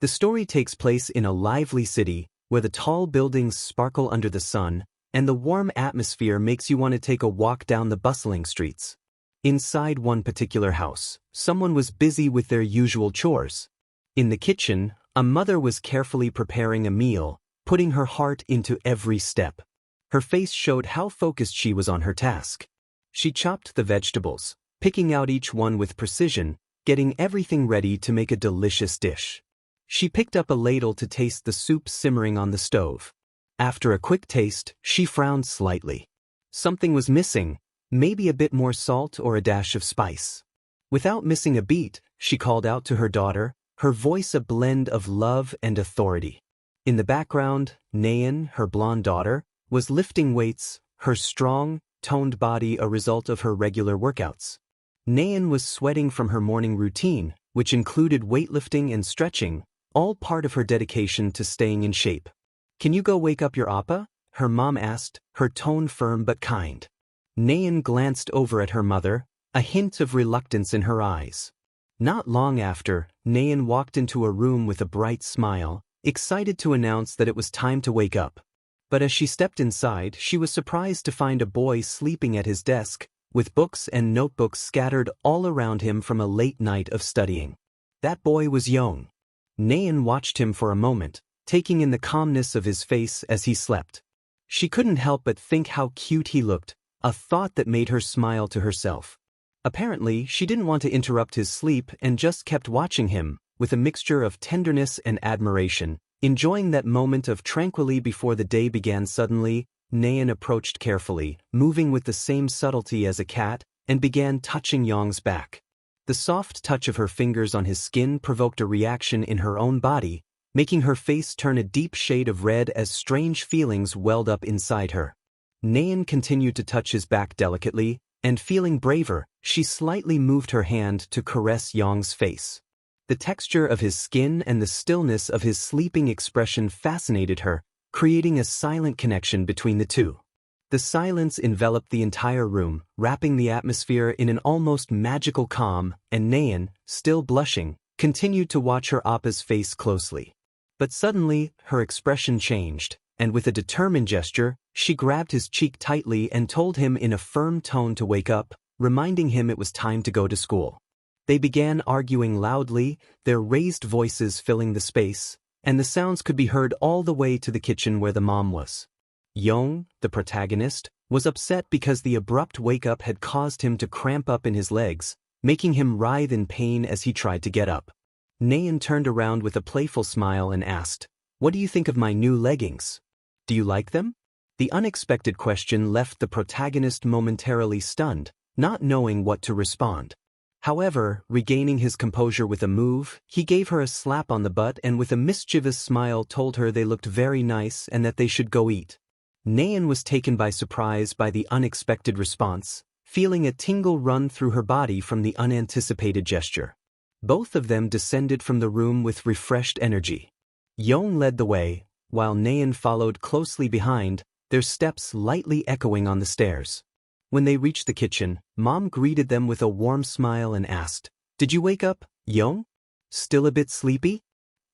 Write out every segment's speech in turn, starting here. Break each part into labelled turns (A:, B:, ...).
A: The story takes place in a lively city, where the tall buildings sparkle under the sun, and the warm atmosphere makes you want to take a walk down the bustling streets. Inside one particular house, someone was busy with their usual chores. In the kitchen, a mother was carefully preparing a meal, putting her heart into every step. Her face showed how focused she was on her task. She chopped the vegetables, picking out each one with precision, getting everything ready to make a delicious dish. She picked up a ladle to taste the soup simmering on the stove. After a quick taste, she frowned slightly. Something was missing, maybe a bit more salt or a dash of spice. Without missing a beat, she called out to her daughter, her voice a blend of love and authority. In the background, ᴄᴏ, her blonde daughter, was lifting weights, her strong, toned body a result of her regular workouts. ᴄᴏ was sweating from her morning routine, which included weightlifting and stretching, all part of her dedication to staying in shape. "Can you go wake up your appa?" her mom asked, her tone firm but kind. ᴄᴏ glanced over at her mother, a hint of reluctance in her eyes. Not long after, ᴄᴏ walked into a room with a bright smile, excited to announce that it was time to wake up. But as she stepped inside, she was surprised to find a boy sleeping at his desk, with books and notebooks scattered all around him from a late night of studying. That boy was ᴄᴏ. ᴄᴏ watched him for a moment, taking in the calmness of his face as he slept. She couldn't help but think how cute he looked, a thought that made her smile to herself. Apparently, she didn't want to interrupt his sleep and just kept watching him, with a mixture of tenderness and admiration, enjoying that moment of tranquility before the day began. Suddenly, ᴄᴏ approached carefully, moving with the same subtlety as a cat, and began touching ᴄᴏ's back. The soft touch of her fingers on his skin provoked a reaction in her own body, making her face turn a deep shade of red as strange feelings welled up inside her. ᴄᴏ continued to touch his back delicately, and feeling braver, she slightly moved her hand to caress ᴄᴏ's face. The texture of his skin and the stillness of his sleeping expression fascinated her, creating a silent connection between the two. The silence enveloped the entire room, wrapping the atmosphere in an almost magical calm, and ᴄᴏ, still blushing, continued to watch her appa's face closely. But suddenly, her expression changed, and with a determined gesture, she grabbed his cheek tightly and told him in a firm tone to wake up, reminding him it was time to go to school. They began arguing loudly, their raised voices filling the space, and the sounds could be heard all the way to the kitchen where the mom was. ᴄᴏ, the protagonist, was upset because the abrupt wake-up had caused him to cramp up in his legs, making him writhe in pain as he tried to get up. ᴄᴏ turned around with a playful smile and asked, "What do you think of my new leggings? Do you like them?" The unexpected question left the protagonist momentarily stunned, not knowing what to respond. However, regaining his composure with a move, he gave her a slap on the butt and with a mischievous smile told her they looked very nice and that they should go eat. ᴄᴏ was taken by surprise by the unexpected response, feeling a tingle run through her body from the unanticipated gesture. Both of them descended from the room with refreshed energy. ᴄᴏ led the way, while ᴄᴏ followed closely behind, their steps lightly echoing on the stairs. When they reached the kitchen, Mom greeted them with a warm smile and asked, "Did you wake up, ᴄᴏ? Still a bit sleepy?"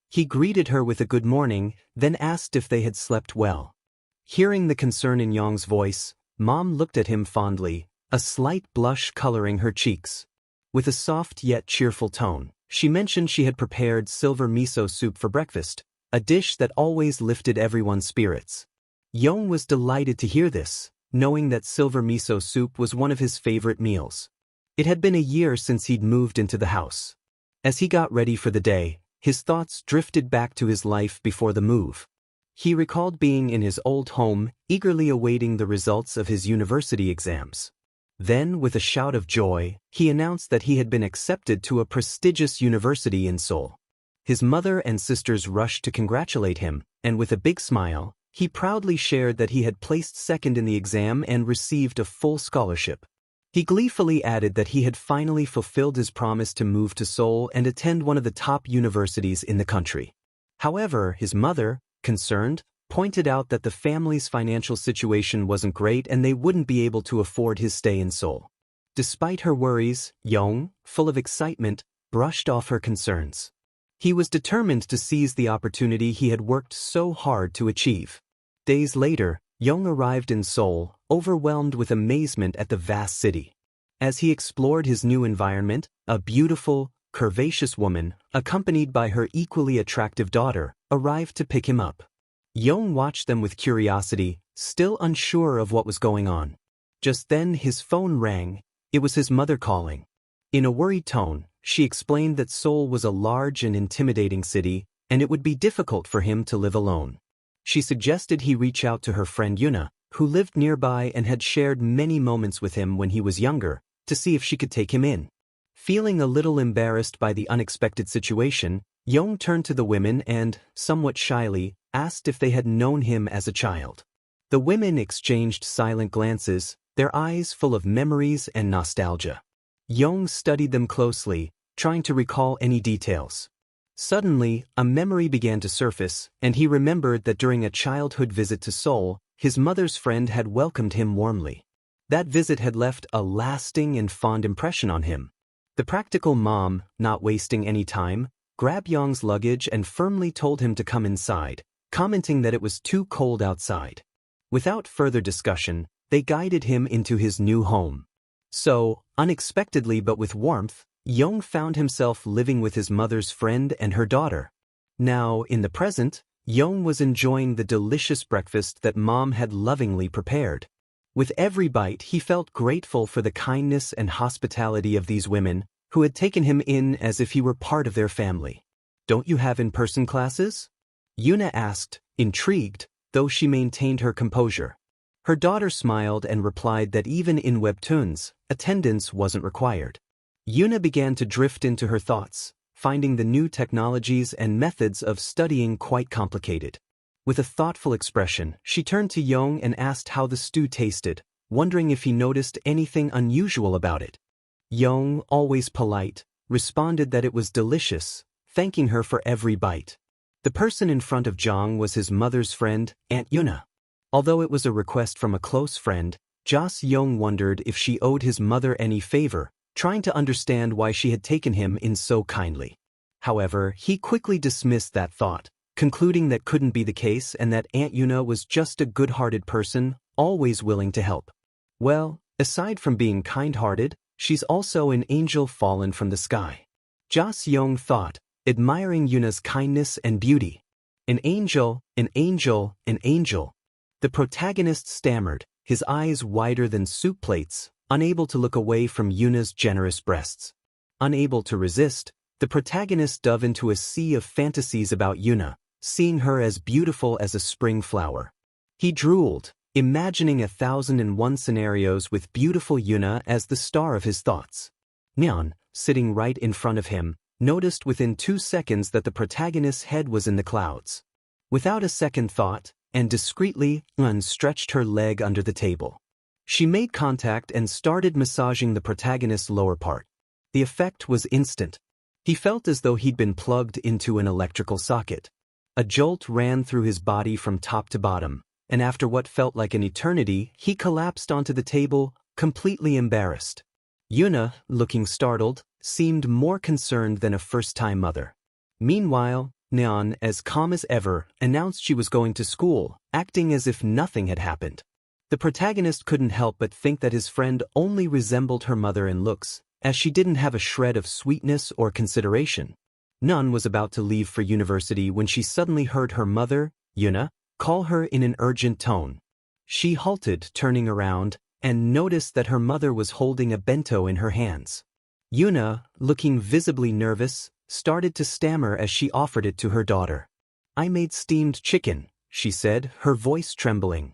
A: He greeted her with a good morning, then asked if they had slept well. Hearing the concern in ᴄᴏ's voice, Mom looked at him fondly, a slight blush coloring her cheeks. With a soft yet cheerful tone, she mentioned she had prepared silver miso soup for breakfast, a dish that always lifted everyone's spirits. ᴄᴏ was delighted to hear this, knowing that silver miso soup was one of his favorite meals. It had been a year since he'd moved into the house. As he got ready for the day, his thoughts drifted back to his life before the move. He recalled being in his old home, eagerly awaiting the results of his university exams. Then, with a shout of joy, he announced that he had been accepted to a prestigious university in Seoul. His mother and sisters rushed to congratulate him, and with a big smile, he proudly shared that he had placed second in the exam and received a full scholarship. He gleefully added that he had finally fulfilled his promise to move to Seoul and attend one of the top universities in the country. However, his mother, concerned, pointed out that the family's financial situation wasn't great and they wouldn't be able to afford his stay in Seoul. Despite her worries, ᴄᴏ, full of excitement, brushed off her concerns. He was determined to seize the opportunity he had worked so hard to achieve. Days later, Young arrived in Seoul, overwhelmed with amazement at the vast city. As he explored his new environment, a beautiful, curvaceous woman, accompanied by her equally attractive daughter, arrived to pick him up. Young watched them with curiosity, still unsure of what was going on. Just then his phone rang. It was his mother calling. In a worried tone, she explained that Seoul was a large and intimidating city, and it would be difficult for him to live alone. She suggested he reach out to her friend Yuna, who lived nearby and had shared many moments with him when he was younger, to see if she could take him in. Feeling a little embarrassed by the unexpected situation, Young turned to the women and, somewhat shyly, asked if they had known him as a child. The women exchanged silent glances, their eyes full of memories and nostalgia. Young studied them closely, trying to recall any details. Suddenly, a memory began to surface, and he remembered that during a childhood visit to Seoul, his mother's friend had welcomed him warmly. That visit had left a lasting and fond impression on him. The practical mom, not wasting any time, grabbed Young's luggage and firmly told him to come inside, commenting that it was too cold outside. Without further discussion, they guided him into his new home. So, unexpectedly but with warmth, Young found himself living with his mother's friend and her daughter. Now, in the present, Young was enjoying the delicious breakfast that Mom had lovingly prepared. With every bite, he felt grateful for the kindness and hospitality of these women, who had taken him in as if he were part of their family. "Don't you have in-person classes?" Yuna asked, intrigued, though she maintained her composure. Her daughter smiled and replied that even in webtoons, attendance wasn't required. Yuna began to drift into her thoughts, finding the new technologies and methods of studying quite complicated. With a thoughtful expression, she turned to Young and asked how the stew tasted, wondering if he noticed anything unusual about it. Young, always polite, responded that it was delicious, thanking her for every bite. The person in front of Jong was his mother's friend, Aunt Yuna. Although it was a request from a close friend, Young wondered if she owed his mother any favor, trying to understand why she had taken him in so kindly. However, he quickly dismissed that thought, concluding that couldn't be the case and that Aunt Yuna was just a good-hearted person, always willing to help. Well, aside from being kind-hearted, she's also an angel fallen from the sky. Young thought, admiring Yuna's kindness and beauty. An angel, an angel, an angel. The protagonist stammered, his eyes wider than soup plates, unable to look away from Yuna's generous breasts. Unable to resist, the protagonist dove into a sea of fantasies about Yuna, seeing her as beautiful as a spring flower. He drooled, imagining 1,001 scenarios with beautiful Yuna as the star of his thoughts. Neon, sitting right in front of him, noticed within 2 seconds that the protagonist's head was in the clouds. Without a second thought, and discreetly, stretched her leg under the table. She made contact and started massaging the protagonist's lower part. The effect was instant. He felt as though he'd been plugged into an electrical socket. A jolt ran through his body from top to bottom, and after what felt like an eternity, he collapsed onto the table, completely embarrassed. Yuna, looking startled, seemed more concerned than a first-time mother. Meanwhile, Neon, as calm as ever, announced she was going to school, acting as if nothing had happened. The protagonist couldn't help but think that his friend only resembled her mother in looks, as she didn't have a shred of sweetness or consideration. Nun was about to leave for university when she suddenly heard her mother, Yuna, call her in an urgent tone. She halted, turning around, and noticed that her mother was holding a bento in her hands. Yuna, looking visibly nervous, started to stammer as she offered it to her daughter. "I made steamed chicken," she said, her voice trembling.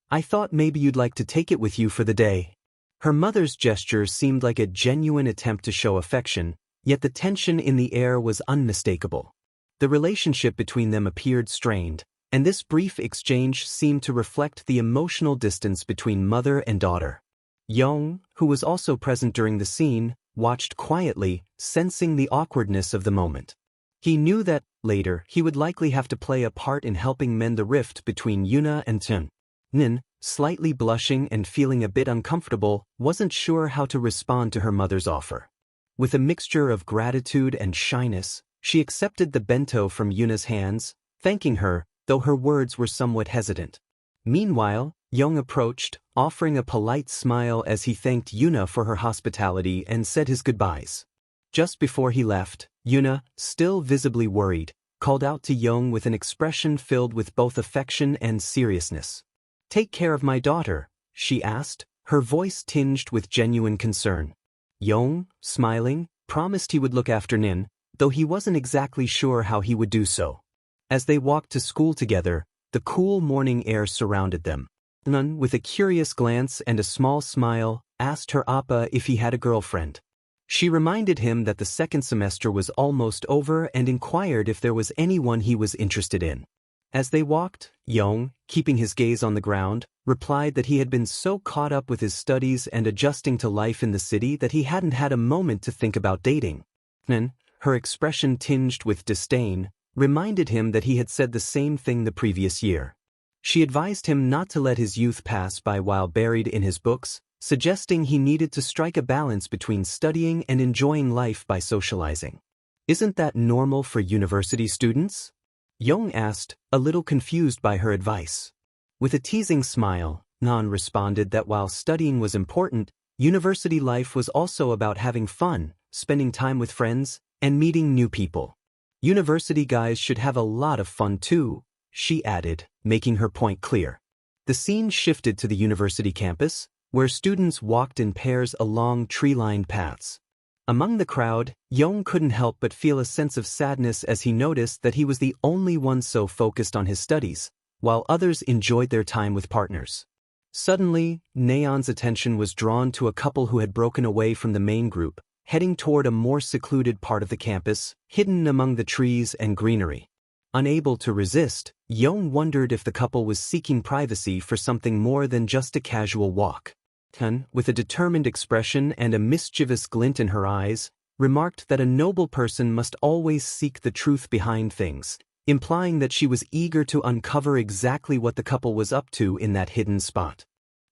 A: "I thought maybe you'd like to take it with you for the day." Her mother's gesture seemed like a genuine attempt to show affection, yet the tension in the air was unmistakable. The relationship between them appeared strained, and this brief exchange seemed to reflect the emotional distance between mother and daughter. Young, who was also present during the scene, watched quietly, sensing the awkwardness of the moment. He knew that, later, he would likely have to play a part in helping mend the rift between Yuna and Tun. Nin, slightly blushing and feeling a bit uncomfortable, wasn't sure how to respond to her mother's offer. With a mixture of gratitude and shyness, She accepted the bento from Yuna's hands, thanking her, though her words were somewhat hesitant. Meanwhile, Young approached, offering a polite smile as he thanked Yuna for her hospitality and said his goodbyes. Just before he left, Yuna, still visibly worried, called out to Young with an expression filled with both affection and seriousness. "Take care of my daughter," she asked, her voice tinged with genuine concern. Young, smiling, promised he would look after Nin, though he wasn't exactly sure how he would do so. As they walked to school together, the cool morning air surrounded them. Nun, with a curious glance and a small smile, asked her appa if he had a girlfriend. She reminded him that the second semester was almost over and inquired if there was anyone he was interested in. As they walked, Young, keeping his gaze on the ground, replied that he had been so caught up with his studies and adjusting to life in the city that he hadn't had a moment to think about dating. Nun, her expression tinged with disdain, reminded him that he had said the same thing the previous year. She advised him not to let his youth pass by while buried in his books, suggesting he needed to strike a balance between studying and enjoying life by socializing. "Isn't that normal for university students?" Young asked, a little confused by her advice. With a teasing smile, Nan responded that while studying was important, university life was also about having fun, spending time with friends, and meeting new people. "University guys should have a lot of fun too," she added, making her point clear. The scene shifted to the university campus, where students walked in pairs along tree-lined paths. Among the crowd, Young couldn't help but feel a sense of sadness as he noticed that he was the only one so focused on his studies, while others enjoyed their time with partners. Suddenly, Neon's attention was drawn to a couple who had broken away from the main group, heading toward a more secluded part of the campus, hidden among the trees and greenery. Unable to resist, Young wondered if the couple was seeking privacy for something more than just a casual walk. Hun, with a determined expression and a mischievous glint in her eyes, remarked that a noble person must always seek the truth behind things, implying that she was eager to uncover exactly what the couple was up to in that hidden spot.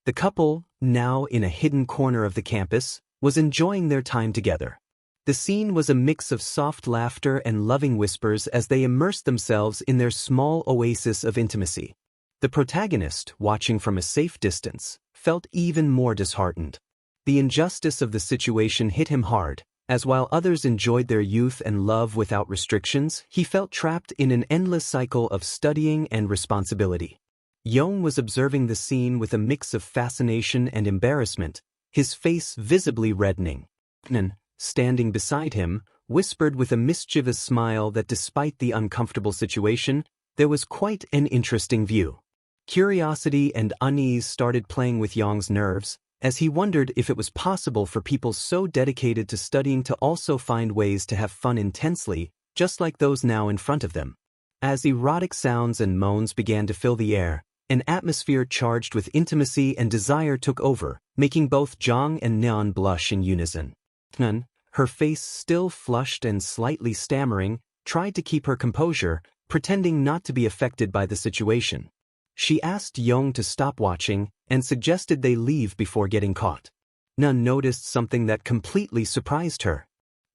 A: The couple, now in a hidden corner of the campus, was enjoying their time together. The scene was a mix of soft laughter and loving whispers as they immersed themselves in their small oasis of intimacy. The protagonist, watching from a safe distance, felt even more disheartened. The injustice of the situation hit him hard, as while others enjoyed their youth and love without restrictions, he felt trapped in an endless cycle of studying and responsibility. Young was observing the scene with a mix of fascination and embarrassment, his face visibly reddening. Nan, standing beside him, whispered with a mischievous smile that despite the uncomfortable situation, there was quite an interesting view. Curiosity and unease started playing with Young's nerves, as he wondered if it was possible for people so dedicated to studying to also find ways to have fun intensely, just like those now in front of them. As erotic sounds and moans began to fill the air, an atmosphere charged with intimacy and desire took over, making both Zhang and Neon blush in unison. Nun, her face still flushed and slightly stammering, tried to keep her composure, pretending not to be affected by the situation. She asked Young to stop watching and suggested they leave before getting caught. Nun noticed something that completely surprised her.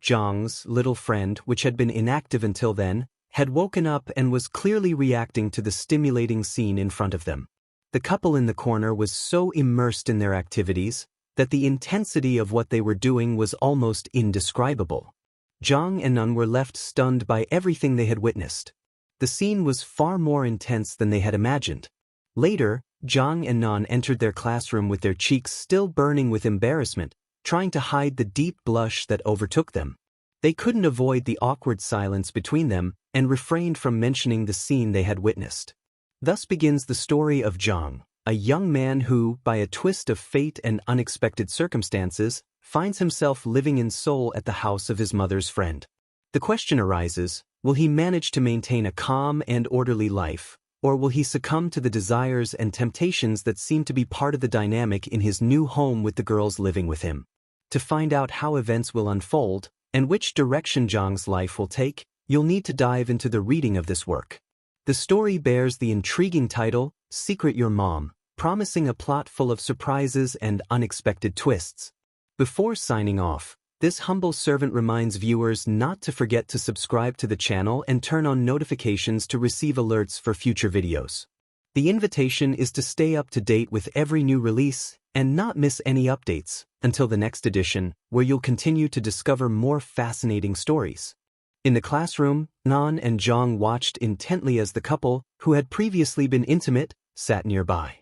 A: Zhang's little friend, which had been inactive until then, had woken up and was clearly reacting to the stimulating scene in front of them. The couple in the corner was so immersed in their activities that the intensity of what they were doing was almost indescribable. Zhang and Nun were left stunned by everything they had witnessed. The scene was far more intense than they had imagined. Later, Zhang and Nan entered their classroom with their cheeks still burning with embarrassment, trying to hide the deep blush that overtook them. They couldn't avoid the awkward silence between them and refrained from mentioning the scene they had witnessed. Thus begins the story of Zhang, a young man who, by a twist of fate and unexpected circumstances, finds himself living in Seoul at the house of his mother's friend. The question arises, will he manage to maintain a calm and orderly life, or will he succumb to the desires and temptations that seem to be part of the dynamic in his new home with the girls living with him? To find out how events will unfold, and which direction Zhang's life will take, you'll need to dive into the reading of this work. The story bears the intriguing title, Secret Your Mom, promising a plot full of surprises and unexpected twists. Before signing off, This humble servant reminds viewers not to forget to subscribe to the channel and turn on notifications to receive alerts for future videos. The invitation is to stay up to date with every new release and not miss any updates until the next edition, where you'll continue to discover more fascinating stories. In the classroom, Nan and Jong watched intently as the couple, who had previously been intimate, sat nearby.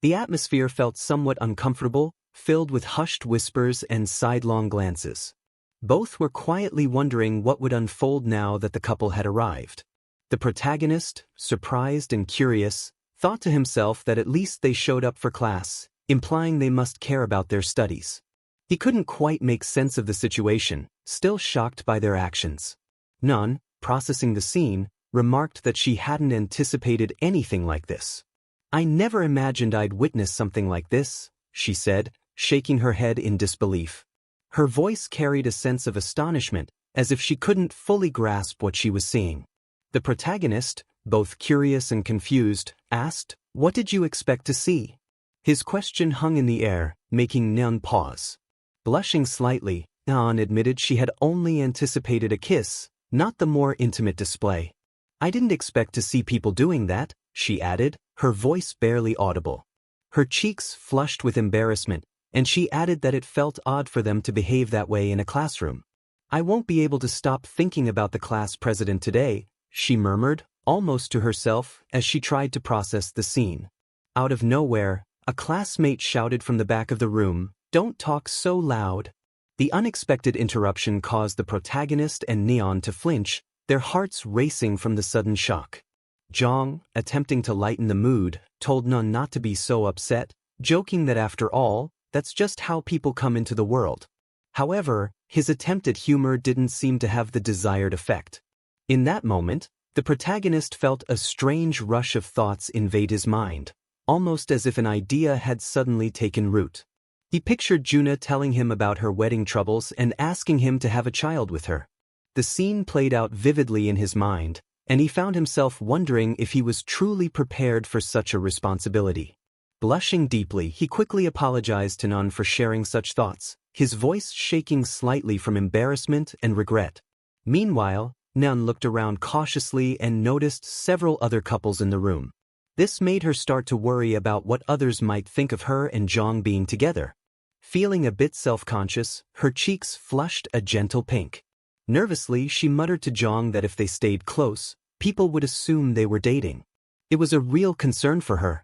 A: The atmosphere felt somewhat uncomfortable, filled with hushed whispers and sidelong glances. Both were quietly wondering what would unfold now that the couple had arrived. The protagonist, surprised and curious, thought to himself that at least they showed up for class, implying they must care about their studies. He couldn't quite make sense of the situation, still shocked by their actions. Nun, processing the scene, remarked that she hadn't anticipated anything like this. "I never imagined I'd witness something like this," she said, shaking her head in disbelief. Her voice carried a sense of astonishment, as if she couldn't fully grasp what she was seeing. The protagonist, both curious and confused, asked, "What did you expect to see?" His question hung in the air, making Nun pause. Blushing slightly, Nan admitted she had only anticipated a kiss, not the more intimate display. "I didn't expect to see people doing that," she added, her voice barely audible. Her cheeks flushed with embarrassment, and she added that it felt odd for them to behave that way in a classroom. "I won't be able to stop thinking about the class president today," she murmured, almost to herself, as she tried to process the scene. Out of nowhere, a classmate shouted from the back of the room, "Don't talk so loud." The unexpected interruption caused the protagonist and Neon to flinch, their hearts racing from the sudden shock. Jong, attempting to lighten the mood, told Nun not to be so upset, joking that after all, that's just how people come into the world. However, his attempt at humor didn't seem to have the desired effect. In that moment, the protagonist felt a strange rush of thoughts invade his mind, almost as if an idea had suddenly taken root. He pictured Juna telling him about her wedding troubles and asking him to have a child with her. The scene played out vividly in his mind, and he found himself wondering if he was truly prepared for such a responsibility. Blushing deeply, he quickly apologized to Nun for sharing such thoughts, his voice shaking slightly from embarrassment and regret. Meanwhile, Nun looked around cautiously and noticed several other couples in the room. This made her start to worry about what others might think of her and Jong being together. Feeling a bit self-conscious, her cheeks flushed a gentle pink. Nervously, she muttered to Jong that if they stayed close, people would assume they were dating. It was a real concern for her.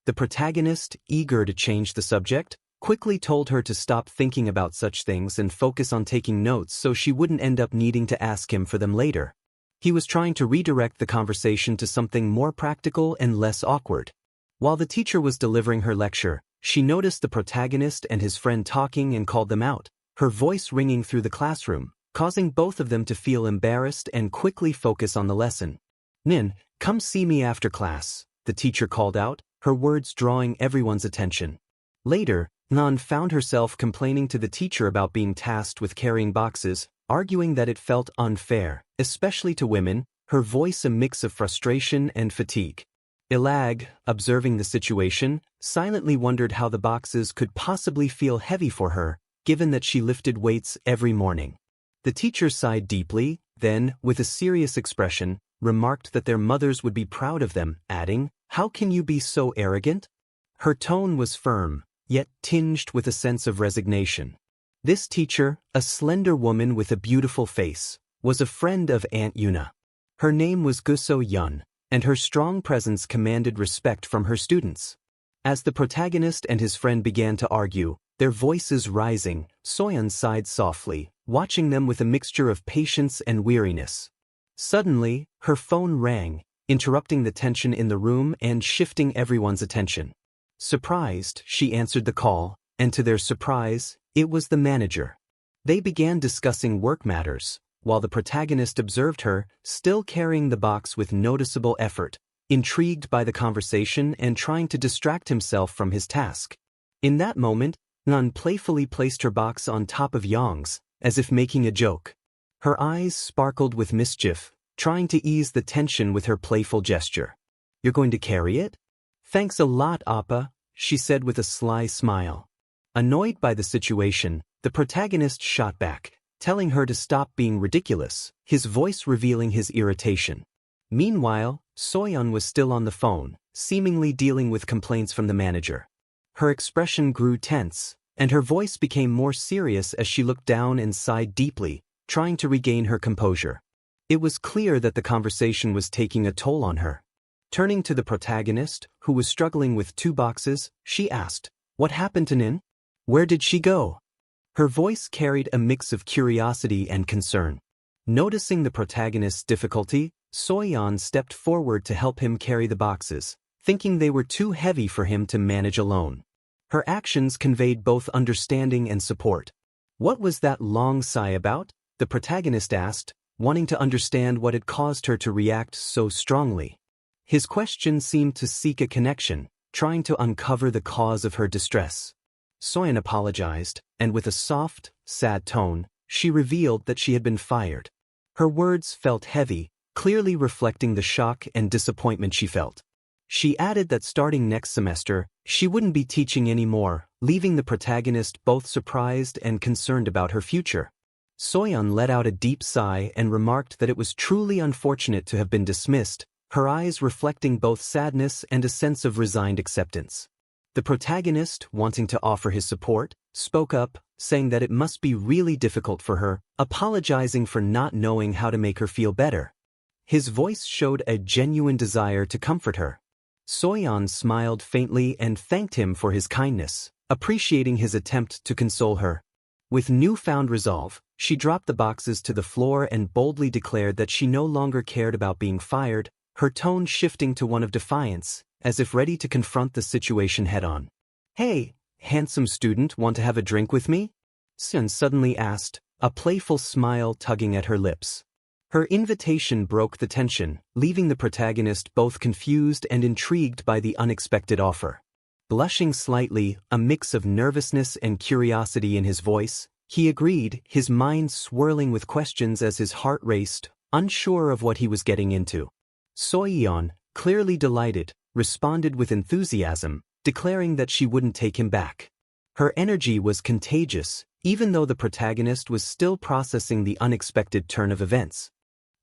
A: The protagonist, eager to change the subject, quickly told her to stop thinking about such things and focus on taking notes so she wouldn't end up needing to ask him for them later. He was trying to redirect the conversation to something more practical and less awkward. While the teacher was delivering her lecture, she noticed the protagonist and his friend talking and called them out, her voice ringing through the classroom, causing both of them to feel embarrassed and quickly focus on the lesson. "Nin, come see me after class," the teacher called out, her words drawing everyone's attention. Later, Nan found herself complaining to the teacher about being tasked with carrying boxes, arguing that it felt unfair, especially to women, her voice a mix of frustration and fatigue. ᴄᴏᴘᴘ, observing the situation, silently wondered how the boxes could possibly feel heavy for her, given that she lifted weights every morning. The teacher sighed deeply, then, with a serious expression, remarked that their mothers would be proud of them, adding, "How can you be so arrogant?" Her tone was firm, yet tinged with a sense of resignation. This teacher, a slender woman with a beautiful face, was a friend of Aunt Yuna. Her name was So-yeon, and her strong presence commanded respect from her students. As the protagonist and his friend began to argue, their voices rising, So-yeon sighed softly, watching them with a mixture of patience and weariness. Suddenly, her phone rang, interrupting the tension in the room and shifting everyone's attention. Surprised, she answered the call, and to their surprise, it was the manager. They began discussing work matters, while the protagonist observed her, still carrying the box with noticeable effort, intrigued by the conversation and trying to distract himself from his task. In that moment, Nan playfully placed her box on top of Yong's, as if making a joke. Her eyes sparkled with mischief, trying to ease the tension with her playful gesture. "You're going to carry it?" "Thanks a lot, Appa," she said with a sly smile. Annoyed by the situation, the protagonist shot back, telling her to stop being ridiculous, his voice revealing his irritation. Meanwhile, Soyeon was still on the phone, seemingly dealing with complaints from the manager. Her expression grew tense, and her voice became more serious as she looked down and sighed deeply, trying to regain her composure. It was clear that the conversation was taking a toll on her. Turning to the protagonist, who was struggling with 2 boxes, she asked, "What happened to Nin? Where did she go?" Her voice carried a mix of curiosity and concern. Noticing the protagonist's difficulty, Soyeon stepped forward to help him carry the boxes, thinking they were too heavy for him to manage alone. Her actions conveyed both understanding and support. "What was that long sigh about?" the protagonist asked, wanting to understand what had caused her to react so strongly. His question seemed to seek a connection, trying to uncover the cause of her distress. Soyeon apologized, and with a soft, sad tone, she revealed that she had been fired. Her words felt heavy, clearly reflecting the shock and disappointment she felt. She added that starting next semester, she wouldn't be teaching anymore, leaving the protagonist both surprised and concerned about her future. Soyeon let out a deep sigh and remarked that it was truly unfortunate to have been dismissed, her eyes reflecting both sadness and a sense of resigned acceptance. The protagonist, wanting to offer his support, spoke up, saying that it must be really difficult for her, apologizing for not knowing how to make her feel better. His voice showed a genuine desire to comfort her. Soyeon smiled faintly and thanked him for his kindness, appreciating his attempt to console her. With newfound resolve, she dropped the boxes to the floor and boldly declared that she no longer cared about being fired, her tone shifting to one of defiance, as if ready to confront the situation head-on. "Hey, handsome student, want to have a drink with me?" Sun suddenly asked, a playful smile tugging at her lips. Her invitation broke the tension, leaving the protagonist both confused and intrigued by the unexpected offer. Blushing slightly, a mix of nervousness and curiosity in his voice, he agreed, his mind swirling with questions as his heart raced, unsure of what he was getting into. Soyeon, clearly delighted, responded with enthusiasm, declaring that she wouldn't take him back. Her energy was contagious, even though the protagonist was still processing the unexpected turn of events.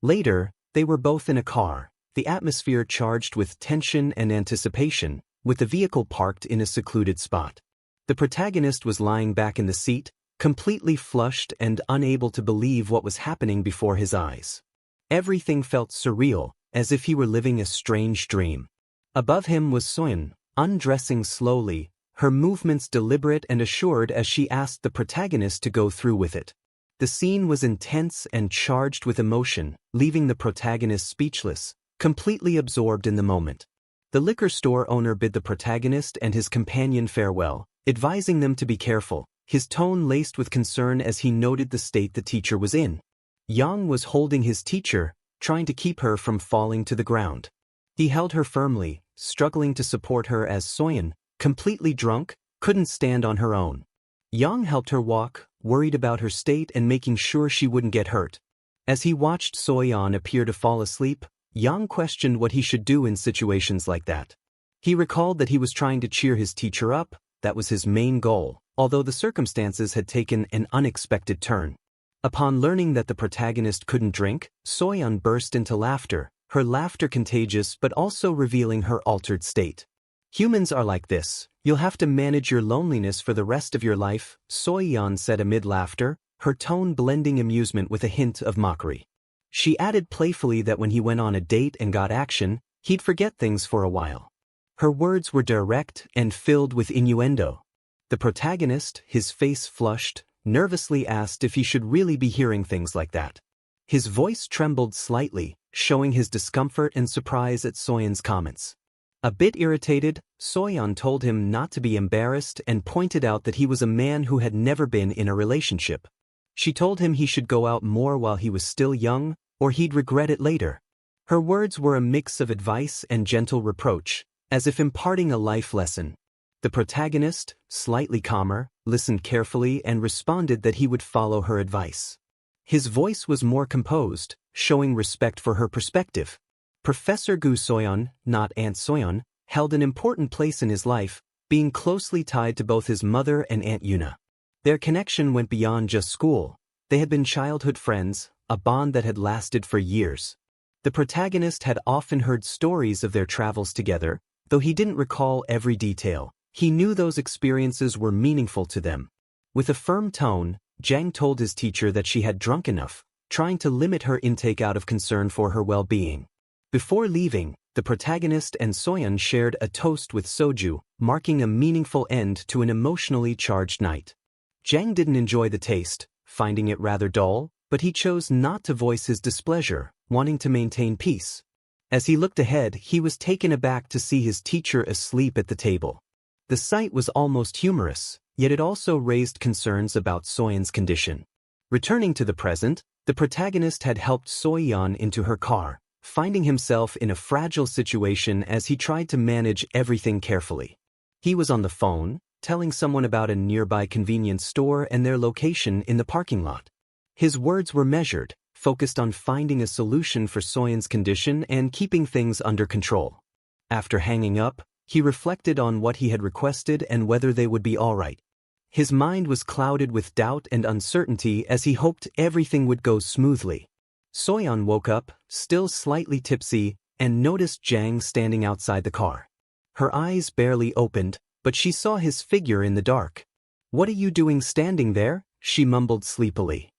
A: Later, they were both in a car, the atmosphere charged with tension and anticipation, with the vehicle parked in a secluded spot. The protagonist was lying back in the seat, completely flushed and unable to believe what was happening before his eyes. Everything felt surreal, as if he were living a strange dream. Above him was Soyeon, undressing slowly, her movements deliberate and assured as she asked the protagonist to go through with it. The scene was intense and charged with emotion, leaving the protagonist speechless, completely absorbed in the moment. The liquor store owner bid the protagonist and his companion farewell, advising them to be careful, his tone laced with concern as he noted the state the teacher was in. Yang was holding his teacher, trying to keep her from falling to the ground. He held her firmly, struggling to support her as Soyeon, completely drunk, couldn't stand on her own. Yang helped her walk, worried about her state and making sure she wouldn't get hurt. As he watched Soyeon appear to fall asleep, Yang questioned what he should do in situations like that. He recalled that he was trying to cheer his teacher up, that was his main goal, although the circumstances had taken an unexpected turn. Upon learning that the protagonist couldn't drink, Soyeon burst into laughter, her laughter contagious but also revealing her altered state. "Humans are like this, you'll have to manage your loneliness for the rest of your life," Soyeon said amid laughter, her tone blending amusement with a hint of mockery. She added playfully that when he went on a date and got action, he'd forget things for a while. Her words were direct and filled with innuendo. The protagonist, his face flushed, nervously asked if he should really be hearing things like that. His voice trembled slightly, showing his discomfort and surprise at Soyeon's comments. A bit irritated, Soyeon told him not to be embarrassed and pointed out that he was a man who had never been in a relationship. She told him he should go out more while he was still young, or he'd regret it later. Her words were a mix of advice and gentle reproach, as if imparting a life lesson. The protagonist, slightly calmer, listened carefully and responded that he would follow her advice. His voice was more composed, showing respect for her perspective. Professor Gu Soyeon, not Aunt Soyeon, held an important place in his life, being closely tied to both his mother and Aunt Yuna. Their connection went beyond just school. They had been childhood friends, a bond that had lasted for years. The protagonist had often heard stories of their travels together, though he didn't recall every detail. He knew those experiences were meaningful to them. With a firm tone, Jang told his teacher that she had drunk enough, trying to limit her intake out of concern for her well-being. Before leaving, the protagonist and Soyeon shared a toast with soju, marking a meaningful end to an emotionally charged night. Jang didn't enjoy the taste, finding it rather dull, but he chose not to voice his displeasure, wanting to maintain peace. As he looked ahead, he was taken aback to see his teacher asleep at the table. The sight was almost humorous, yet it also raised concerns about Soyeon's condition. Returning to the present, the protagonist had helped Soyeon into her car, finding himself in a fragile situation as he tried to manage everything carefully. He was on the phone, telling someone about a nearby convenience store and their location in the parking lot. His words were measured, focused on finding a solution for Soyeon's condition and keeping things under control. After hanging up, he reflected on what he had requested and whether they would be all right. His mind was clouded with doubt and uncertainty as he hoped everything would go smoothly. Soyeon woke up, still slightly tipsy, and noticed Jang standing outside the car. Her eyes barely opened, but she saw his figure in the dark. "What are you doing standing there?" she mumbled sleepily.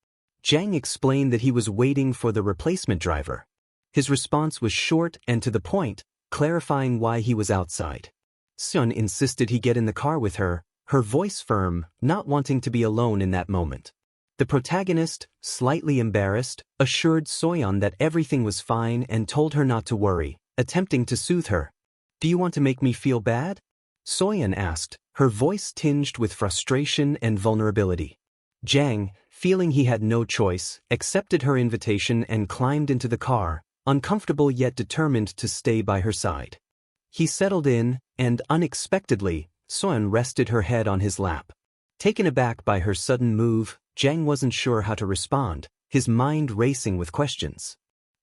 A: Jang explained that he was waiting for the replacement driver. His response was short and to the point, clarifying why he was outside. Soyeon insisted he get in the car with her, her voice firm, not wanting to be alone in that moment. The protagonist, slightly embarrassed, assured Soyeon that everything was fine and told her not to worry, attempting to soothe her. "Do you want to make me feel bad?" Soyeon asked, her voice tinged with frustration and vulnerability. Jang, feeling he had no choice, accepted her invitation and climbed into the car, uncomfortable yet determined to stay by her side. He settled in, and unexpectedly, Soyeon rested her head on his lap. Taken aback by her sudden move, Jang wasn't sure how to respond, his mind racing with questions.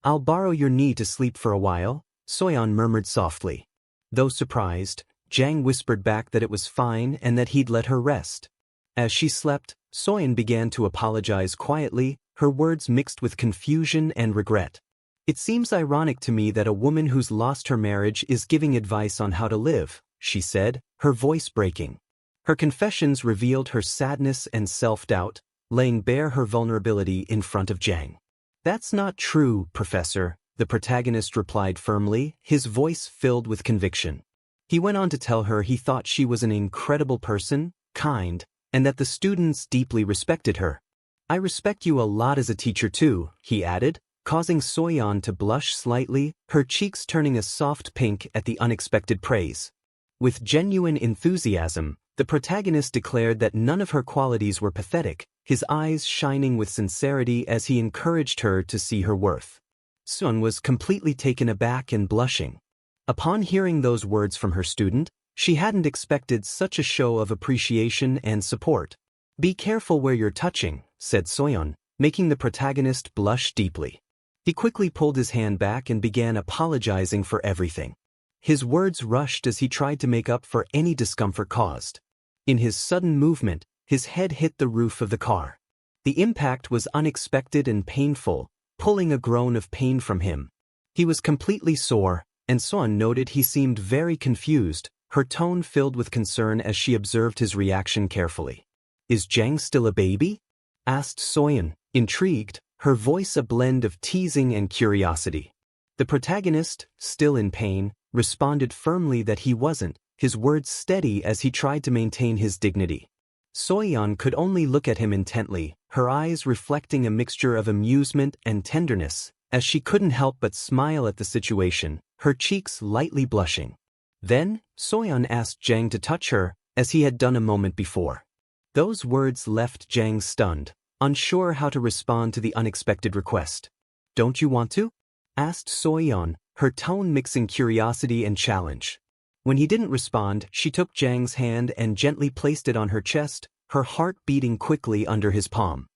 A: "I'll borrow your knee to sleep for a while," Soyeon murmured softly. Though surprised, Jang whispered back that it was fine and that he'd let her rest. As she slept, Soyeon began to apologize quietly, her words mixed with confusion and regret. "It seems ironic to me that a woman who's lost her marriage is giving advice on how to live," she said, her voice breaking. Her confessions revealed her sadness and self-doubt, laying bare her vulnerability in front of Jang. "That's not true, Professor," the protagonist replied firmly, his voice filled with conviction. He went on to tell her he thought she was an incredible person, kind, and that the students deeply respected her. "I respect you a lot as a teacher too," he added, causing Soyeon to blush slightly, her cheeks turning a soft pink at the unexpected praise. With genuine enthusiasm, the protagonist declared that none of her qualities were pathetic, his eyes shining with sincerity as he encouraged her to see her worth. Soyeon was completely taken aback and blushing. Upon hearing those words from her student, she hadn't expected such a show of appreciation and support. "Be careful where you're touching," said Soyeon, making the protagonist blush deeply. He quickly pulled his hand back and began apologizing for everything. His words rushed as he tried to make up for any discomfort caused. In his sudden movement, his head hit the roof of the car. The impact was unexpected and painful, pulling a groan of pain from him. He was completely sore, and Soyeon noted he seemed very confused, her tone filled with concern as she observed his reaction carefully. "Is Jang still a baby?" asked Soyeon, intrigued, her voice a blend of teasing and curiosity. The protagonist, still in pain, responded firmly that he wasn't, his words steady as he tried to maintain his dignity. Soyeon could only look at him intently, her eyes reflecting a mixture of amusement and tenderness, as she couldn't help but smile at the situation, her cheeks lightly blushing. Then, Soyeon asked Jang to touch her, as he had done a moment before. Those words left Jang stunned, unsure how to respond to the unexpected request. "Don't you want to?" asked Soyeon, her tone mixing curiosity and challenge. When he didn't respond, she took Jang's hand and gently placed it on her chest, her heart beating quickly under his palm.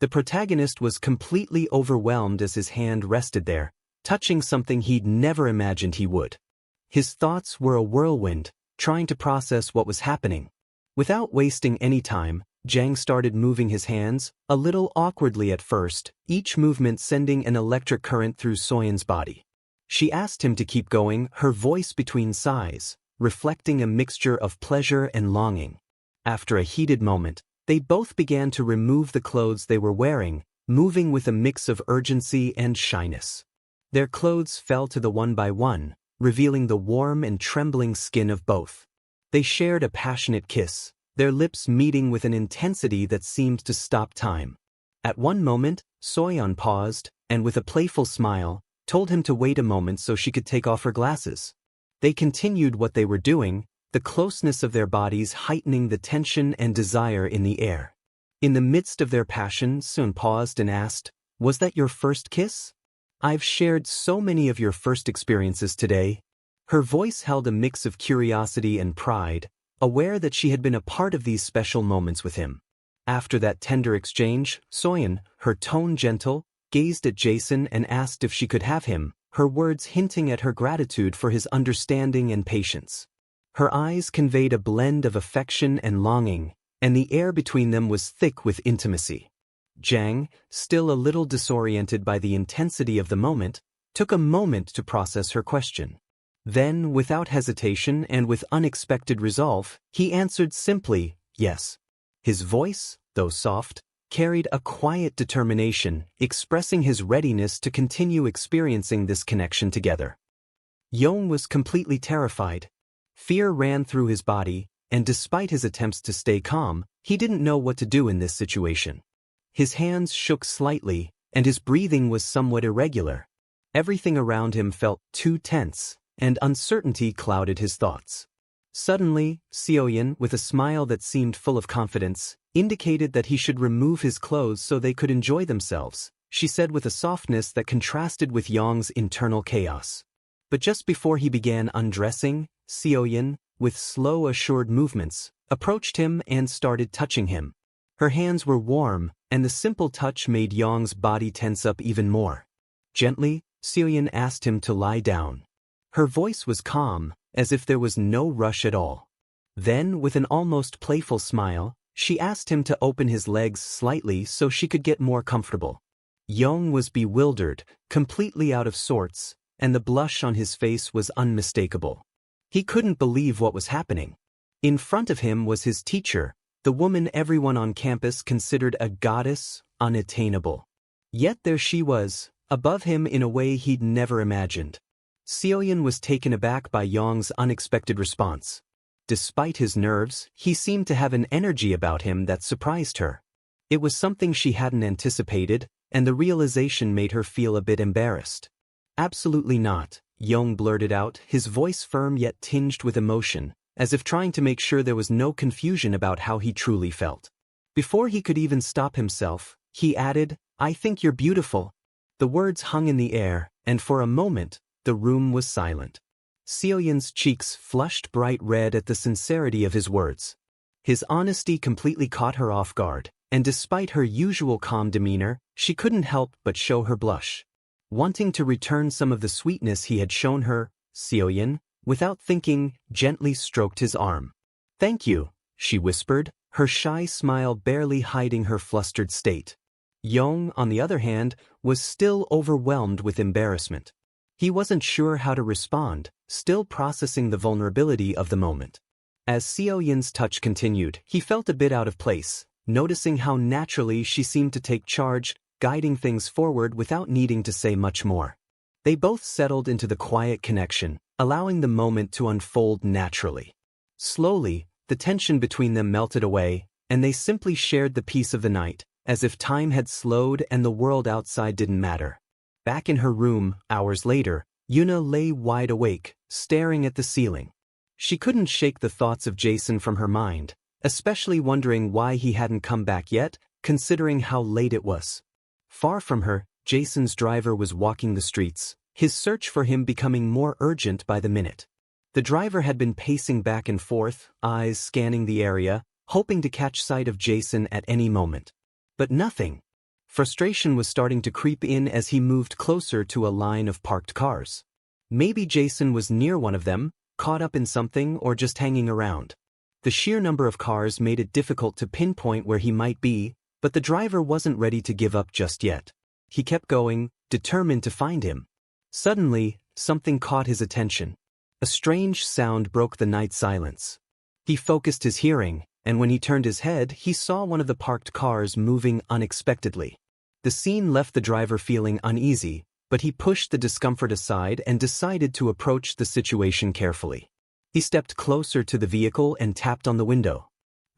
A: The protagonist was completely overwhelmed as his hand rested there, touching something he'd never imagined he would. His thoughts were a whirlwind, trying to process what was happening. Without wasting any time, Jang started moving his hands, a little awkwardly at first, each movement sending an electric current through Soyeon's body. She asked him to keep going, her voice between sighs, reflecting a mixture of pleasure and longing. After a heated moment, they both began to remove the clothes they were wearing, moving with a mix of urgency and shyness. Their clothes fell to the one by one, revealing the warm and trembling skin of both. They shared a passionate kiss, their lips meeting with an intensity that seemed to stop time. At one moment, Soyeon paused, and with a playful smile, told him to wait a moment so she could take off her glasses. They continued what they were doing, the closeness of their bodies heightening the tension and desire in the air. In the midst of their passion, Soon paused and asked, "Was that your first kiss? I've shared so many of your first experiences today." Her voice held a mix of curiosity and pride, aware that she had been a part of these special moments with him. After that tender exchange, Soyeon, her tone gentle, gazed at Jason and asked if she could have him, her words hinting at her gratitude for his understanding and patience. Her eyes conveyed a blend of affection and longing, and the air between them was thick with intimacy. Jang, still a little disoriented by the intensity of the moment, took a moment to process her question. Then, without hesitation and with unexpected resolve, he answered simply, "Yes." His voice, though soft, carried a quiet determination, expressing his readiness to continue experiencing this connection together. Young was completely terrified. Fear ran through his body, and despite his attempts to stay calm, he didn't know what to do in this situation. His hands shook slightly, and his breathing was somewhat irregular. Everything around him felt too tense, and uncertainty clouded his thoughts. Suddenly, Soyeon, with a smile that seemed full of confidence, indicated that he should remove his clothes so they could enjoy themselves, she said with a softness that contrasted with Young's internal chaos. But just before he began undressing, Soyeon, with slow assured movements, approached him and started touching him. Her hands were warm, and the simple touch made Young's body tense up even more. Gently, Soyeon asked him to lie down. Her voice was calm, as if there was no rush at all. Then, with an almost playful smile, she asked him to open his legs slightly so she could get more comfortable. Young was bewildered, completely out of sorts, and the blush on his face was unmistakable. He couldn't believe what was happening. In front of him was his teacher, the woman everyone on campus considered a goddess, unattainable. Yet there she was, above him in a way he'd never imagined. Soyeon was taken aback by Young's unexpected response. Despite his nerves, he seemed to have an energy about him that surprised her. It was something she hadn't anticipated, and the realization made her feel a bit embarrassed. "Absolutely not," Young blurted out, his voice firm yet tinged with emotion, as if trying to make sure there was no confusion about how he truly felt. Before he could even stop himself, he added, "I think you're beautiful." The words hung in the air, and for a moment, the room was silent. Soyeon's cheeks flushed bright red at the sincerity of his words. His honesty completely caught her off guard, and despite her usual calm demeanor, she couldn't help but show her blush. Wanting to return some of the sweetness he had shown her, Soyeon, without thinking, gently stroked his arm. "Thank you," she whispered, her shy smile barely hiding her flustered state. Young, on the other hand, was still overwhelmed with embarrassment. He wasn't sure how to respond, still processing the vulnerability of the moment. As Soyeon's touch continued, he felt a bit out of place, noticing how naturally she seemed to take charge, guiding things forward without needing to say much more. They both settled into the quiet connection, allowing the moment to unfold naturally. Slowly, the tension between them melted away, and they simply shared the peace of the night, as if time had slowed and the world outside didn't matter. Back in her room, hours later, Yuna lay wide awake, staring at the ceiling. She couldn't shake the thoughts of Jason from her mind, especially wondering why he hadn't come back yet, considering how late it was. Far from her, Jason's driver was walking the streets, his search for him becoming more urgent by the minute. The driver had been pacing back and forth, eyes scanning the area, hoping to catch sight of Jason at any moment. But nothing. Frustration was starting to creep in as he moved closer to a line of parked cars. Maybe Jason was near one of them, caught up in something or just hanging around. The sheer number of cars made it difficult to pinpoint where he might be, but the driver wasn't ready to give up just yet. He kept going, determined to find him. Suddenly, something caught his attention. A strange sound broke the night silence. He focused his hearing, and when he turned his head, he saw one of the parked cars moving unexpectedly. The scene left the driver feeling uneasy, but he pushed the discomfort aside and decided to approach the situation carefully. He stepped closer to the vehicle and tapped on the window.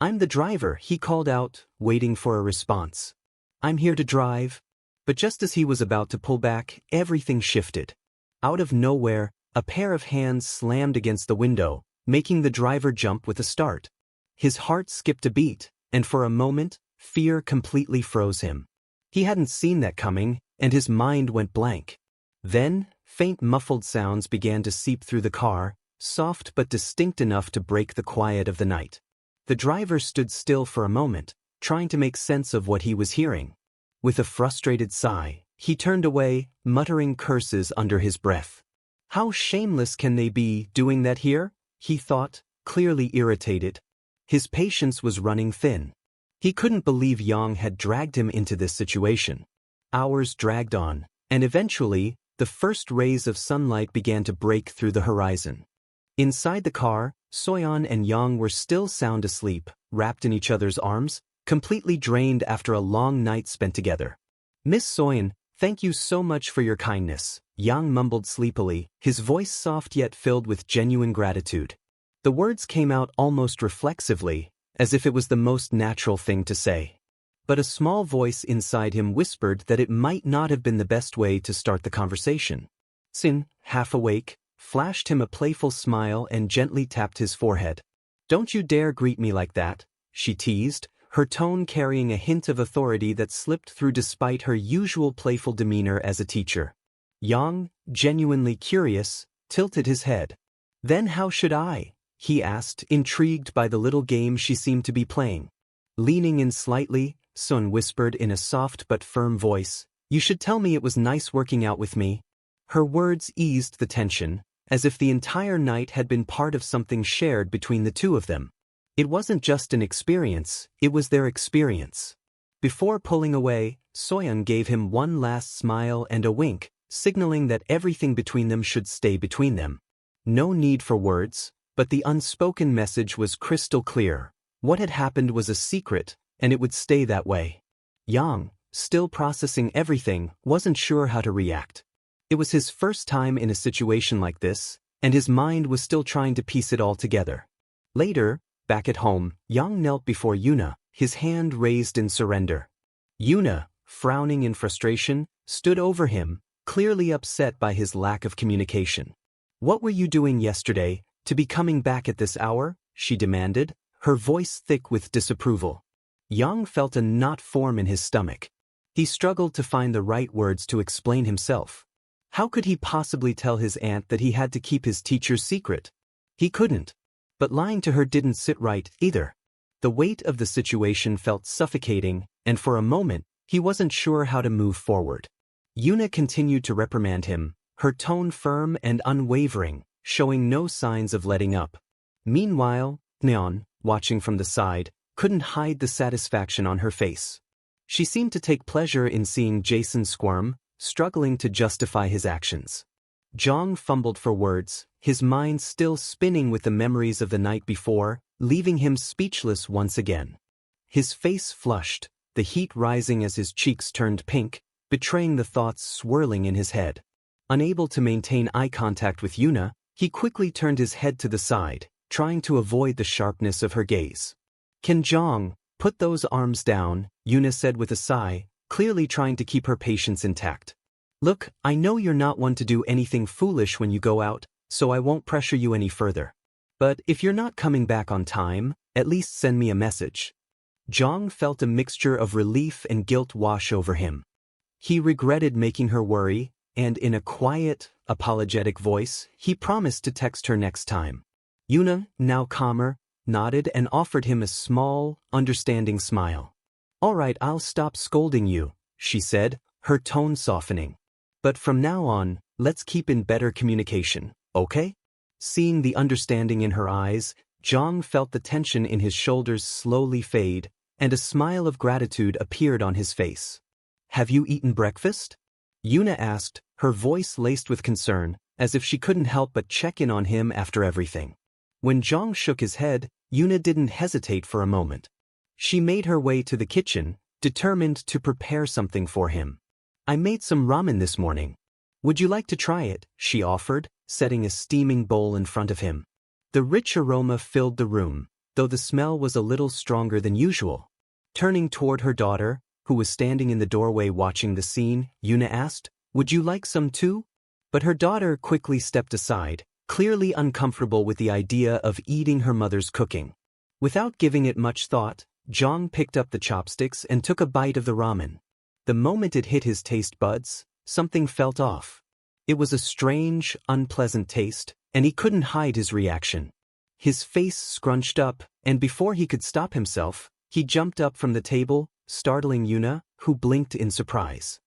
A: "I'm the driver," he called out, waiting for a response. "I'm here to drive." But just as he was about to pull back, everything shifted. Out of nowhere, a pair of hands slammed against the window, making the driver jump with a start. His heart skipped a beat, and for a moment, fear completely froze him. He hadn't seen that coming, and his mind went blank. Then, faint muffled sounds began to seep through the car, soft but distinct enough to break the quiet of the night. The driver stood still for a moment, trying to make sense of what he was hearing. With a frustrated sigh, he turned away, muttering curses under his breath. "How shameless can they be, doing that here?" he thought, clearly irritated. His patience was running thin. He couldn't believe Yang had dragged him into this situation. Hours dragged on, and eventually, the first rays of sunlight began to break through the horizon. Inside the car, Soyeon and Yang were still sound asleep, wrapped in each other's arms, completely drained after a long night spent together. "Miss Soyeon, thank you so much for your kindness," Yang mumbled sleepily, his voice soft yet filled with genuine gratitude. The words came out almost reflexively, as if it was the most natural thing to say. But a small voice inside him whispered that it might not have been the best way to start the conversation. Sin, half awake, flashed him a playful smile and gently tapped his forehead. "Don't you dare greet me like that," she teased, her tone carrying a hint of authority that slipped through despite her usual playful demeanor as a teacher. Yang, genuinely curious, tilted his head. "Then how should I?" he asked, intrigued by the little game she seemed to be playing. Leaning in slightly, Sun whispered in a soft but firm voice, "You should tell me it was nice working out with me." Her words eased the tension, as if the entire night had been part of something shared between the two of them. It wasn't just an experience, it was their experience. Before pulling away, Soyeon gave him one last smile and a wink, signaling that everything between them should stay between them. No need for words, but the unspoken message was crystal clear. What had happened was a secret, and it would stay that way. Yang, still processing everything, wasn't sure how to react. It was his first time in a situation like this, and his mind was still trying to piece it all together. Later, back at home, Yang knelt before Yuna, his hand raised in surrender. Yuna, frowning in frustration, stood over him, clearly upset by his lack of communication. "What were you doing yesterday, to be coming back at this hour?" she demanded, her voice thick with disapproval. Yang felt a knot form in his stomach. He struggled to find the right words to explain himself. How could he possibly tell his aunt that he had to keep his teacher's secret? He couldn't. But lying to her didn't sit right, either. The weight of the situation felt suffocating, and for a moment, he wasn't sure how to move forward. Yuna continued to reprimand him, her tone firm and unwavering, showing no signs of letting up. Meanwhile, Neon, watching from the side, couldn't hide the satisfaction on her face. She seemed to take pleasure in seeing Jason squirm, struggling to justify his actions. Jong fumbled for words, his mind still spinning with the memories of the night before, leaving him speechless once again. His face flushed, the heat rising as his cheeks turned pink, betraying the thoughts swirling in his head. Unable to maintain eye contact with Yuna, he quickly turned his head to the side, trying to avoid the sharpness of her gaze. "Can Jong, put those arms down," Yuna said with a sigh, clearly trying to keep her patience intact. "Look, I know you're not one to do anything foolish when you go out, so I won't pressure you any further. But if you're not coming back on time, at least send me a message." Jong felt a mixture of relief and guilt wash over him. He regretted making her worry, and in a quiet, apologetic voice, he promised to text her next time. Yuna, now calmer, nodded and offered him a small, understanding smile. "All right, I'll stop scolding you," she said, her tone softening. "But from now on, let's keep in better communication, okay?" Seeing the understanding in her eyes, Jong felt the tension in his shoulders slowly fade, and a smile of gratitude appeared on his face. "Have you eaten breakfast?" Yuna asked, her voice laced with concern, as if she couldn't help but check in on him after everything. When Jong shook his head, Yuna didn't hesitate for a moment. She made her way to the kitchen, determined to prepare something for him. "I made some ramen this morning. Would you like to try it?" she offered, setting a steaming bowl in front of him. The rich aroma filled the room, though the smell was a little stronger than usual. Turning toward her daughter, who was standing in the doorway watching the scene, Yuna asked, "Would you like some too?" But her daughter quickly stepped aside, clearly uncomfortable with the idea of eating her mother's cooking. Without giving it much thought, Jong picked up the chopsticks and took a bite of the ramen. The moment it hit his taste buds, something felt off. It was a strange, unpleasant taste, and he couldn't hide his reaction. His face scrunched up, and before he could stop himself, he jumped up from the table, startling Yuna, who blinked in surprise.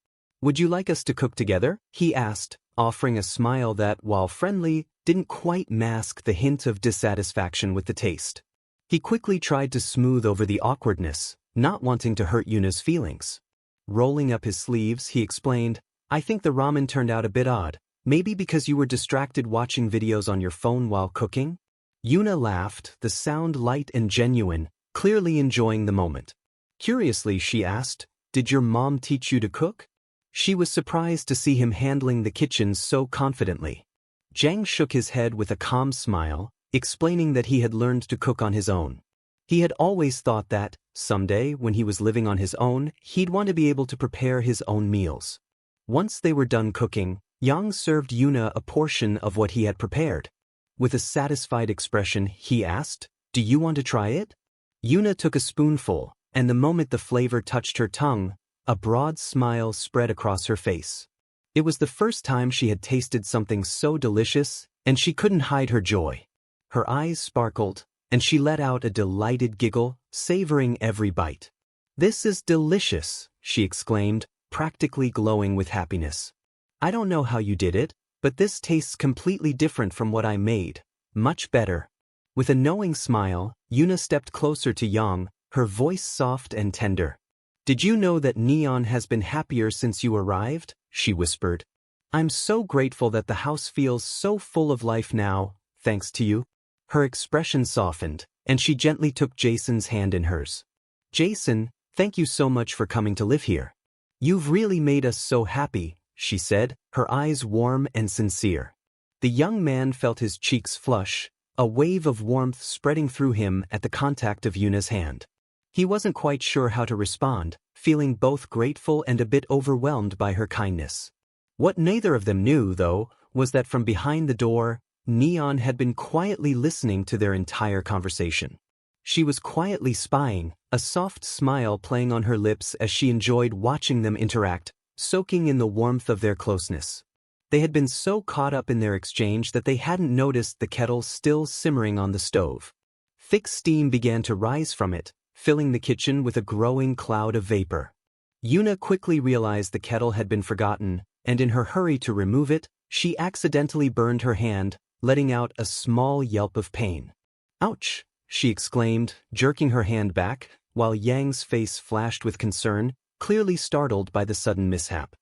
A: "Would you like us to cook together?" he asked, offering a smile that, while friendly, didn't quite mask the hint of dissatisfaction with the taste. He quickly tried to smooth over the awkwardness, not wanting to hurt Yuna's feelings. Rolling up his sleeves, he explained, "I think the ramen turned out a bit odd, maybe because you were distracted watching videos on your phone while cooking?" Yuna laughed, the sound light and genuine, clearly enjoying the moment. Curiously, she asked, "Did your mom teach you to cook?" She was surprised to see him handling the kitchen so confidently. Jang shook his head with a calm smile, explaining that he had learned to cook on his own. He had always thought that, someday, when he was living on his own, he'd want to be able to prepare his own meals. Once they were done cooking, Yang served Yuna a portion of what he had prepared. With a satisfied expression, he asked, "Do you want to try it?" Yuna took a spoonful, and the moment the flavor touched her tongue, a broad smile spread across her face. It was the first time she had tasted something so delicious, and she couldn't hide her joy. Her eyes sparkled, and she let out a delighted giggle, savoring every bite. "This is delicious," she exclaimed, practically glowing with happiness. "I don't know how you did it, but this tastes completely different from what I made. Much better." With a knowing smile, Yuna stepped closer to Yang, her voice soft and tender. "Did you know that Neon has been happier since you arrived?" she whispered. "I'm so grateful that the house feels so full of life now, thanks to you." Her expression softened, and she gently took Jason's hand in hers. "Jason, thank you so much for coming to live here. You've really made us so happy," she said, her eyes warm and sincere. The young man felt his cheeks flush, a wave of warmth spreading through him at the contact of Yuna's hand. He wasn't quite sure how to respond, feeling both grateful and a bit overwhelmed by her kindness. What neither of them knew, though, was that from behind the door, Neon had been quietly listening to their entire conversation. She was quietly spying, a soft smile playing on her lips as she enjoyed watching them interact, soaking in the warmth of their closeness. They had been so caught up in their exchange that they hadn't noticed the kettle still simmering on the stove. Thick steam began to rise from it, filling the kitchen with a growing cloud of vapor. Yuna quickly realized the kettle had been forgotten, and in her hurry to remove it, she accidentally burned her hand, letting out a small yelp of pain. "Ouch!" she exclaimed, jerking her hand back, while Yang's face flashed with concern, clearly startled by the sudden mishap.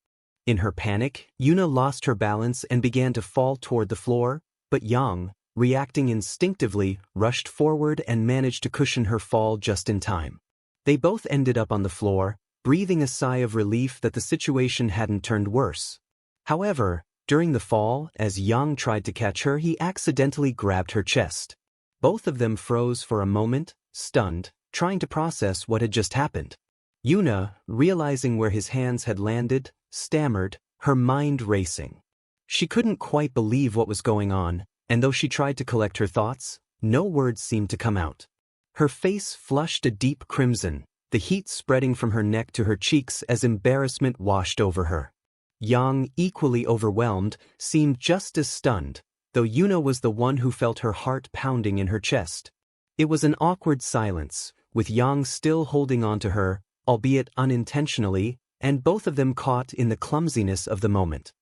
A: In her panic, Yuna lost her balance and began to fall toward the floor, but Yang, reacting instinctively, rushed forward and managed to cushion her fall just in time. They both ended up on the floor, breathing a sigh of relief that the situation hadn't turned worse. However, during the fall, as Yang tried to catch her, he accidentally grabbed her chest. Both of them froze for a moment, stunned, trying to process what had just happened. Yuna, realizing where his hands had landed, stammered, her mind racing. She couldn't quite believe what was going on, and though she tried to collect her thoughts, no words seemed to come out. Her face flushed a deep crimson, the heat spreading from her neck to her cheeks as embarrassment washed over her. Yang, equally overwhelmed, seemed just as stunned, though Yuna was the one who felt her heart pounding in her chest. It was an awkward silence, with Yang still holding on to her, albeit unintentionally, and both of them caught in the clumsiness of the moment.